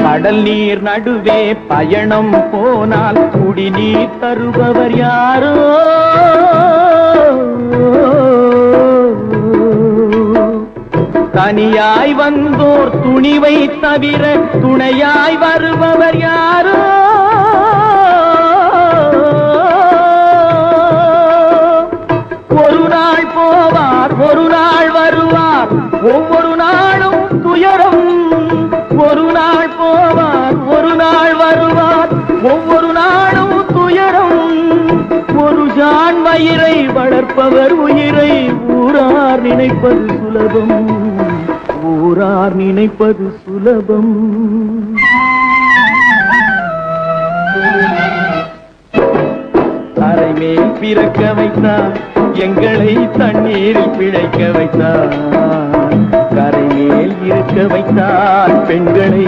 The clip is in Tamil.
கடல் நீர் நடுவே பயணம் போனால் குடிநீர் தருபவர் யாரோ தனியாய் வந்தோர் துணிவை தவிர துணையாய் வருபவர் யாரோ ஒரு நாள் போவார் ஒரு நாள் வருவார் ஒவ்வொரு நாளும் துயரம் ஒரு நாள் போவார் ஒரு நாள் வருவார் ஒவ்வொரு நாளும் துயரம் ஒரு ஜான் வயிறை வளர்ப்பவர் உயிரை ஊரார் நினைப்பது சுலபம் ஊரார் நினைப்பது சுலபம் அரை மேல் பிறக்க வைத்தார் எங்களை தண்ணீரில் பிழைக்க வைத்தார் கரை மேல் இருக்க வைத்தார் பெண்களை